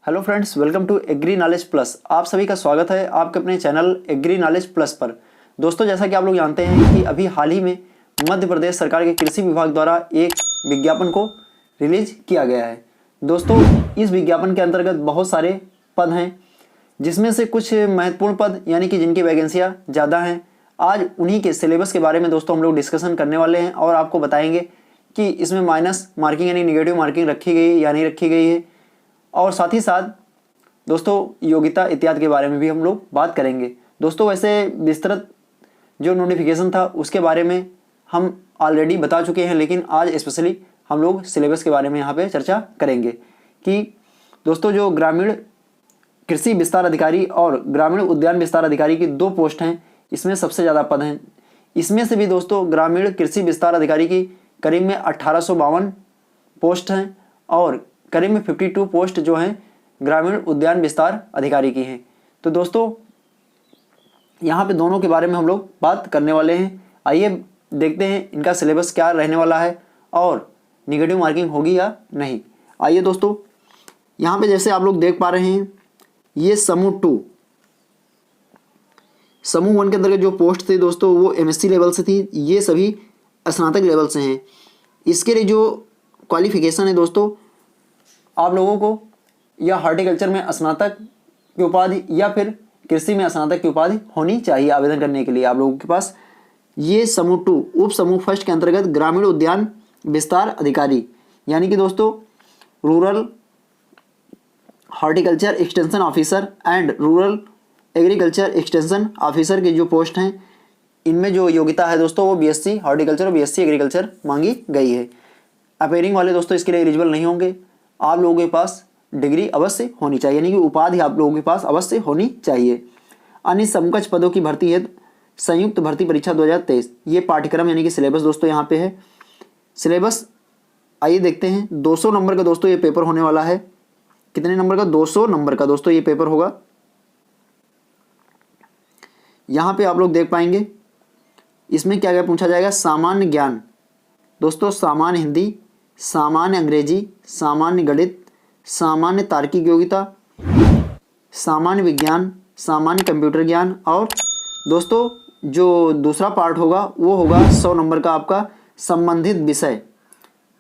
Hello friends, welcome to agri knowledge plus. आप सभी का स्वागत है आपके अपने चैनल एग्री नॉलेज प्लस पर। दोस्तों, जैसा कि आप लोग जानते हैं कि अभी हाल ही में मध्य प्रदेश सरकार के कृषि विभाग द्वारा एक विज्ञापन को रिलीज किया गया है। दोस्तों, इस विज्ञापन के अंतर्गत बहुत सारे पद हैं, जिसमें से कुछ महत्वपूर्ण पद यानी कि जिनकी वैकेंसियाँ ज़्यादा हैं। आज उन्हीं के सिलेबस के बारे में दोस्तों हम लोग डिस्कशन करने वाले हैं और आपको बताएंगे कि इसमें माइनस मार्किंग यानी निगेटिव मार्किंग रखी गई या नहीं रखी गई है, और साथ ही साथ दोस्तों योग्यता इत्यादि के बारे में भी हम लोग बात करेंगे। दोस्तों, वैसे विस्तृत जो नोटिफिकेशन था उसके बारे में हम ऑलरेडी बता चुके हैं, लेकिन आज स्पेशली हम लोग सिलेबस के बारे में यहाँ पे चर्चा करेंगे कि दोस्तों जो ग्रामीण कृषि विस्तार अधिकारी और ग्रामीण उद्यान विस्तार अधिकारी की 2 पोस्ट हैं, इसमें सबसे ज़्यादा पद हैं। इसमें से भी दोस्तों ग्रामीण कृषि विस्तार अधिकारी की करीब में 1852 पोस्ट हैं और करीब में 52 पोस्ट जो हैं ग्रामीण उद्यान विस्तार अधिकारी की हैं। तो दोस्तों यहाँ पे दोनों के बारे में हम लोग बात करने वाले हैं। आइए देखते हैं इनका सिलेबस क्या रहने वाला है और निगेटिव मार्किंग होगी या नहीं। आइए दोस्तों, यहाँ पे जैसे आप लोग देख पा रहे हैं, ये समूह 2, समूह 1 के अंतर्गत जो पोस्ट थे दोस्तों वो MSc लेवल से थी। ये सभी स्नातक लेवल से हैं। इसके लिए जो क्वालिफिकेशन है दोस्तों, आप लोगों को या हॉर्टिकल्चर में स्नातक की उपाधि या फिर कृषि में स्नातक की उपाधि होनी चाहिए आवेदन करने के लिए आप लोगों के पास। ये समूह 2 उप समूह 1 के अंतर्गत ग्रामीण उद्यान विस्तार अधिकारी यानी कि दोस्तों rural horticulture extension officer and rural agriculture extension officer की जो पोस्ट हैं, इनमें जो योग्यता है दोस्तों वो BSc हॉर्टिकल्चर और BSc एग्रीकल्चर मांगी गई है। अपेयरिंग वाले दोस्तों इसके लिए एलिजिबल नहीं होंगे। आप लोगों के पास डिग्री अवश्य होनी चाहिए, यानी कि उपाधि आप लोगों के पास अवश्य होनी चाहिए। अन्य समकक्ष पदों की भर्ती है संयुक्त भर्ती परीक्षा 2023, ये पाठ्यक्रम यानी कि सिलेबस दोस्तों यहाँ पे है। सिलेबस आइए देखते हैं। 200 नंबर का दोस्तों ये पेपर होने वाला है। कितने नंबर का? 200 नंबर का दोस्तों ये पेपर होगा। यहाँ पे आप लोग देख पाएंगे इसमें क्या क्या पूछा जाएगा। सामान्य ज्ञान दोस्तों, सामान्य हिंदी, सामान्य अंग्रेजी, सामान्य गणित, सामान्य तार्किक योग्यता, सामान्य विज्ञान, सामान्य कंप्यूटर ज्ञान, और दोस्तों जो दूसरा पार्ट होगा वो होगा 100 नंबर का आपका संबंधित विषय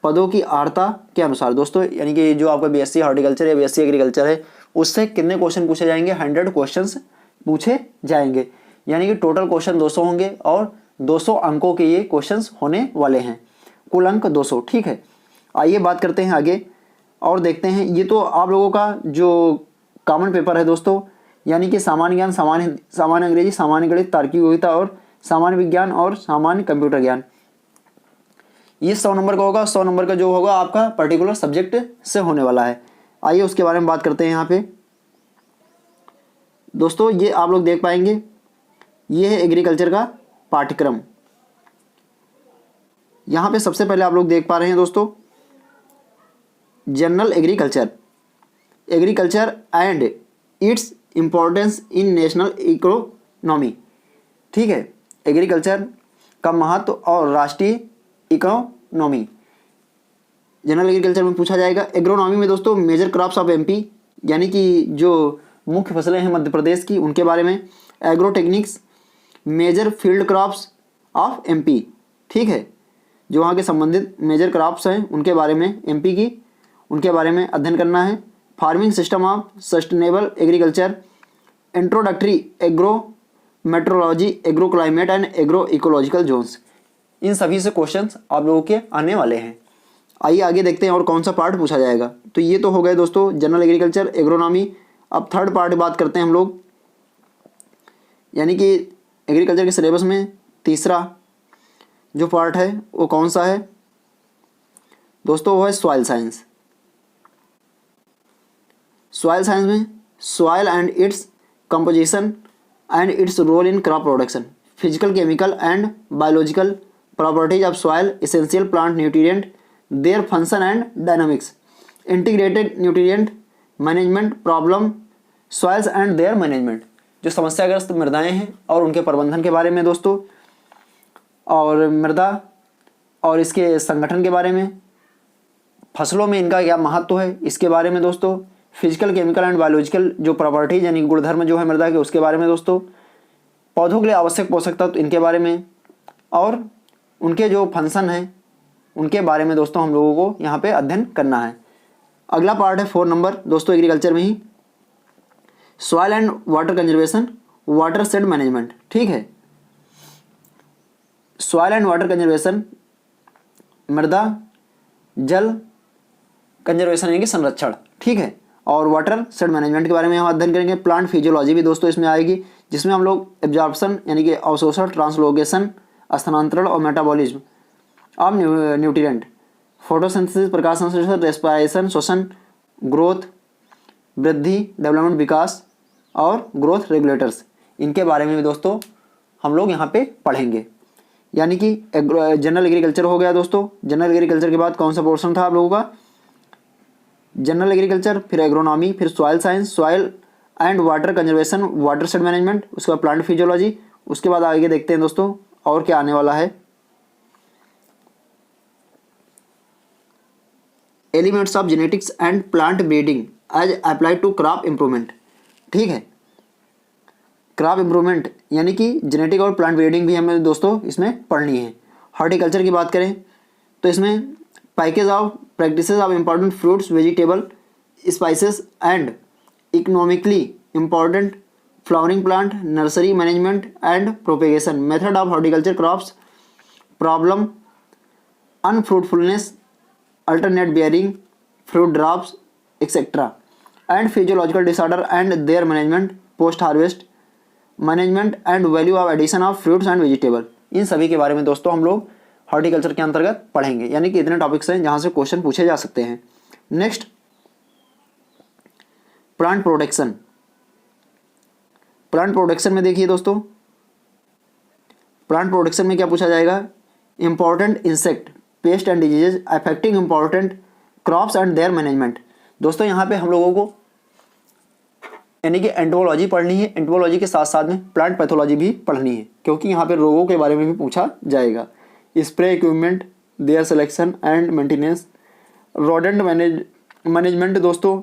पदों की अर्हता के अनुसार दोस्तों, यानी कि जो आपका BSc हॉर्टिकल्चर या BSc एग्रीकल्चर है उससे कितने क्वेश्चन पूछे जाएंगे। 100 क्वेश्चंस पूछे जाएंगे, यानी कि टोटल क्वेश्चन 200 होंगे और 200 अंकों के ये क्वेश्चंस होने वाले हैं। कुल अंक 200। ठीक है, आइए बात करते हैं आगे और देखते हैं। ये तो आप लोगों का जो कॉमन पेपर है दोस्तों, यानी कि सामान्य ज्ञान, सामान्य अंग्रेजी, सामान्य गणित, तार्किक योग्यता और सामान्य विज्ञान और सामान्य कंप्यूटर ज्ञान, ये 100 नंबर का होगा। 100 नंबर का जो होगा आपका पर्टिकुलर सब्जेक्ट से होने वाला है। आइए उसके बारे में बात करते हैं। यहाँ पे दोस्तों ये आप लोग देख पाएंगे, ये है एग्रीकल्चर का पाठ्यक्रम। यहाँ पे सबसे पहले आप लोग देख पा रहे हैं दोस्तों general agriculture, agriculture and its importance in national economy. ठीक है, एग्रीकल्चर का महत्व और राष्ट्रीय इकोनॉमी जनरल एग्रीकल्चर में पूछा जाएगा। एग्रोनॉमी में दोस्तों मेजर क्रॉप्स ऑफ MP, यानी कि जो मुख्य फसलें हैं मध्य प्रदेश की उनके बारे में। Agrotechnics major field crops of MP, ठीक है, जो वहाँ के संबंधित मेजर क्रॉप्स हैं उनके बारे में MP की, उनके बारे में अध्ययन करना है। Farming system of sustainable agriculture, introductory agro metrology, agro climate and agro ecological zones, इन सभी से क्वेश्चंस आप लोगों के आने वाले हैं। आइए आगे देखते हैं और कौन सा पार्ट पूछा जाएगा। तो ये तो हो गए दोस्तों जनरल एग्रीकल्चर, एग्रोनॉमी। अब थर्ड पार्ट बात करते हैं हम लोग, यानी कि एग्रीकल्चर के सिलेबस में तीसरा जो पार्ट है वो कौन सा है दोस्तों? वो है सॉइल साइंस। सॉइल साइंस में soil and its composition and its role in crop production, physical, chemical and biological properties of soil, essential plant nutrient, their function and dynamics, integrated nutrient management problem, soils and their management, जो समस्याग्रस्त मृदाएं हैं और उनके प्रबंधन के बारे में दोस्तों, और मृदा और इसके संगठन के बारे में, फसलों में इनका क्या महत्व है इसके बारे में दोस्तों, फिजिकल, केमिकल एंड बायोलॉजिकल जो प्रॉपर्टीज यानी गुणधर्म जो है मृदा के उसके बारे में दोस्तों, पौधों के लिए आवश्यक पोषक तत्व इनके बारे में, और उनके जो फंक्शन हैं उनके बारे में दोस्तों हम लोगों को यहाँ पे अध्ययन करना है। अगला पार्ट है 4 नंबर दोस्तों एग्रीकल्चर में ही, soil and water conservation, watershed management. ठीक है, सॉइल एंड वाटर कंजर्वेशन, मृदा जल कंजर्वेशन यानी कि संरक्षण। ठीक है, और वाटर शेड मैनेजमेंट के बारे में हम अध्ययन करेंगे। प्लांट फिजियोलॉजी भी दोस्तों इसमें आएगी, जिसमें हम लोग एब्जॉर्प्शन यानी कि अवशोषण, ट्रांसलोकेशन, स्थानांतरण और मेटाबॉलिज्म ऑफ न्यूट्रिएंट, फोटोसिंथेसिस प्रकाश संश्लेषण, रेस्पिरेशन श्वसन, ग्रोथ वृद्धि, डेवलपमेंट विकास और ग्रोथ रेगुलेटर्स, इनके बारे में भी दोस्तों हम लोग यहाँ पे पढ़ेंगे। यानी कि जनरल एग्रीकल्चर हो गया दोस्तों। जनरल एग्रीकल्चर के बाद कौन सा पोर्शन था आप लोगों का? जनरल एग्रीकल्चर, फिर एग्रोनॉमी, फिर soil science, soil and water conservation, watershed management, उसके बाद प्लांट फिजियोलॉजी। उसके बाद आगे देखते हैं दोस्तों और क्या आने वाला है। Elements of genetics and plant breeding as applied to crop improvement. ठीक है, क्रॉप इम्प्रूवमेंट यानी कि जेनेटिक और प्लांट ब्रीडिंग भी हमें दोस्तों इसमें पढ़नी है। हॉर्टिकल्चर की बात करें तो इसमें package of practices of important fruits, vegetable, spices and economically important flowering plant, nursery management and propagation, method of horticulture crops, problem unfruitfulness, alternate bearing, fruit drops, etc. and physiological disorder and their management, post harvest management and value of addition of fruits and vegetable। इन सभी के बारे में दोस्तों हम लोग horticulture के अंतर्गत पढ़ेंगे। यानी कि इतने टॉपिक्स हैं जहां से क्वेश्चन पूछे जा सकते हैं। Next, plant protection. Plant protection में देखिए दोस्तों, प्लांट प्रोटेक्शन में क्या पूछा जाएगा? Important insect, paste and diseases affecting important crops and their management. दोस्तों यहाँ पे हम लोगों को यानी कि एंटोलॉजी पढ़नी है। एंटोलॉजी के साथ साथ में प्लांट पैथोलॉजी भी पढ़नी है, क्योंकि यहाँ पे रोगों के बारे में भी पूछा जाएगा। Spray equipment, their selection and maintenance, rodent management दोस्तों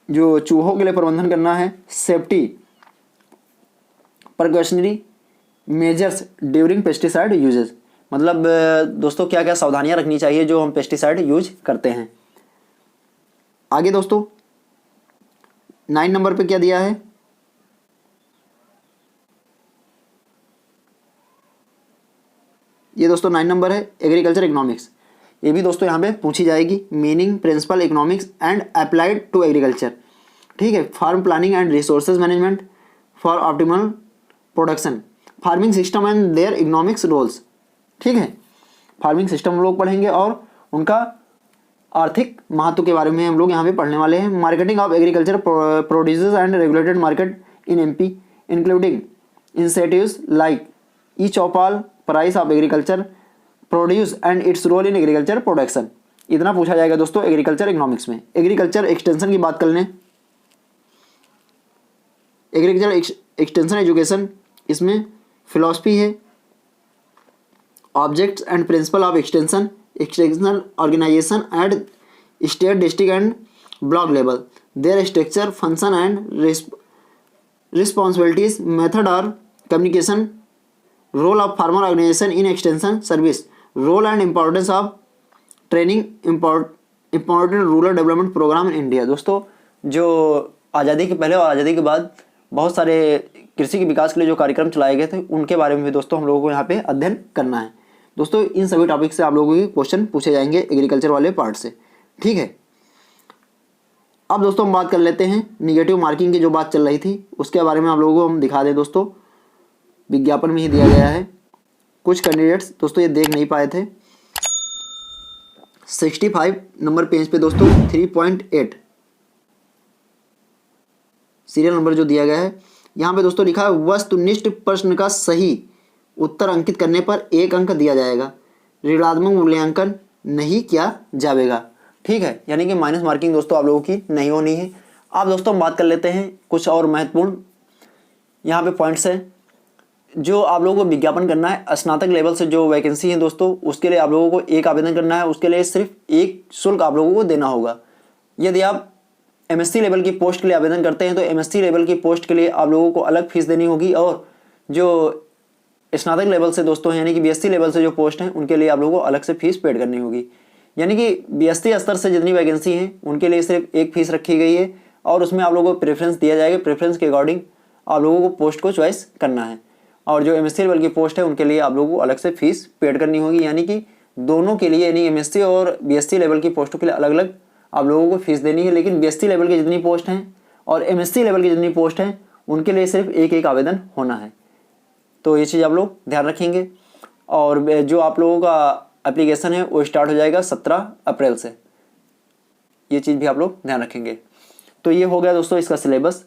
जो चूहों के लिए प्रबंधन करना है, safety precautionary measures during pesticide uses, मतलब दोस्तों क्या क्या सावधानियां रखनी चाहिए जो हम पेस्टिसाइड यूज करते हैं। आगे दोस्तों 9 नंबर पे क्या दिया है? ये दोस्तों 9 नंबर है एग्रीकल्चर इकोनॉमिक्स। ये भी दोस्तों यहाँ पे पूछी जाएगी। Meaning, principle economics and applied to agriculture. ठीक है, farm planning and resources management for optimal production, farming system and their economics roles. ठीक है, फार्मिंग सिस्टम हम लोग पढ़ेंगे और उनका आर्थिक महत्व के बारे में हम लोग यहाँ पे पढ़ने वाले हैं। Marketing of agriculture produce and regulated market in MP including incentives like e Choupal, price of agriculture produce and its role in agriculture production. इतना पूछा जाएगा दोस्तों एग्रीकल्चर इकोनॉमिक्स में। एग्रीकल्चर एक्सटेंशन की बात कर लें, एग्रीकल्चर एक्सटेंशन एजुकेशन, इसमें फिलॉसफी है, objects and principle of extension, extensional organization at state, district and block level, their structure, function and responsibilities, method और communication, role of farmer organisation in extension service, role and importance of training, important rural development programme in India. दोस्तों जो आज़ादी के पहले और आज़ादी के बाद बहुत सारे कृषि के विकास के लिए जो कार्यक्रम चलाए गए थे उनके बारे में भी दोस्तों हम लोगों को यहाँ पे अध्ययन करना है। दोस्तों इन सभी टॉपिक से आप लोगों के क्वेश्चन पूछे जाएंगे एग्रीकल्चर वाले पार्ट से। ठीक है, अब दोस्तों हम बात कर लेते हैं निगेटिव मार्किंग की जो बात चल रही थी उसके बारे में आप लोगों को हम दिखा दें। दोस्तों विज्ञापन में ही दिया गया है, कुछ कैंडिडेट्स दोस्तों ये देख नहीं पाए थे। 65 नंबर पेज पे दोस्तों 3.8 सीरियल नंबर जो दिया गया है, यहाँ पे दोस्तों लिखा है वस्तुनिष्ठ प्रश्न का सही उत्तर अंकित करने पर 1 अंक दिया जाएगा, ऋणात्मक मूल्यांकन नहीं किया जाएगा। ठीक है, यानी कि माइनस मार्किंग दोस्तों आप लोगों की नहीं होनी है। अब दोस्तों हम बात कर लेते हैं कुछ और महत्वपूर्ण यहाँ पे पॉइंट्स हैं जो आप लोगों को विज्ञापन करना है। स्नातक लेवल से जो वैकेंसी है दोस्तों उसके लिए आप लोगों को एक आवेदन करना है, उसके लिए सिर्फ एक शुल्क आप लोगों को देना होगा। यदि आप एमएससी लेवल की पोस्ट के लिए आवेदन करते हैं तो एमएससी लेवल की पोस्ट के लिए आप लोगों को अलग फीस देनी होगी, और जो स्नातक लेवल से दोस्तों यानी कि बीएससी लेवल से जो पोस्ट हैं उनके लिए आप लोगों को अलग से फीस पेड करनी होगी। यानी कि बीएससी स्तर से जितनी वैकेंसी हैं उनके लिए सिर्फ एक फीस रखी गई है और उसमें आप लोगों को प्रेफरेंस दिया जाएगा। प्रेफरेंस के अकॉर्डिंग आप लोगों को पोस्ट को चॉइस करना है, और जो एमएससी लेवल की पोस्ट है उनके लिए आप लोगों को अलग से फीस पेड करनी होगी। यानी कि दोनों के लिए, यानी एमएससी और बीएससी लेवल की पोस्टों के लिए अलग अलग आप लोगों को फीस देनी है। लेकिन बीएससी लेवल की जितनी पोस्ट हैं और एमएससी लेवल की जितनी पोस्ट हैं उनके लिए सिर्फ एक एक आवेदन होना है। तो ये चीज़ आप लोग ध्यान रखेंगे। और जो आप लोगों का एप्लीकेशन है वो स्टार्ट हो जाएगा 17 अप्रैल से, ये चीज़ भी आप लोग ध्यान रखेंगे। तो ये हो गया दोस्तों इसका सिलेबस।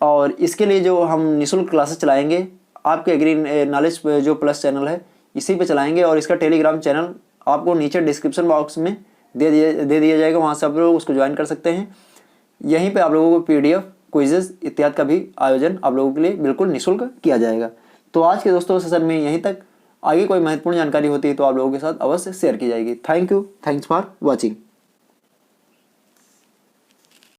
और इसके लिए जो हम निःशुल्क क्लासेस चलाएंगे आपके एग्री नॉलेज जो प्लस चैनल है इसी पे चलाएंगे, और इसका टेलीग्राम चैनल आपको नीचे डिस्क्रिप्शन बॉक्स में दे दिया जाएगा, वहाँ से आप लोग उसको ज्वाइन कर सकते हैं। यहीं पे आप लोगों को पीडीएफ, क्विजेज इत्यादि का भी आयोजन आप लोगों के लिए बिल्कुल निःशुल्क किया जाएगा। तो आज के दोस्तों सेशन में यहीं तक। आगे कोई महत्वपूर्ण जानकारी होती है तो आप लोगों के साथ अवश्य शेयर की जाएगी। Thank you, thanks for watching.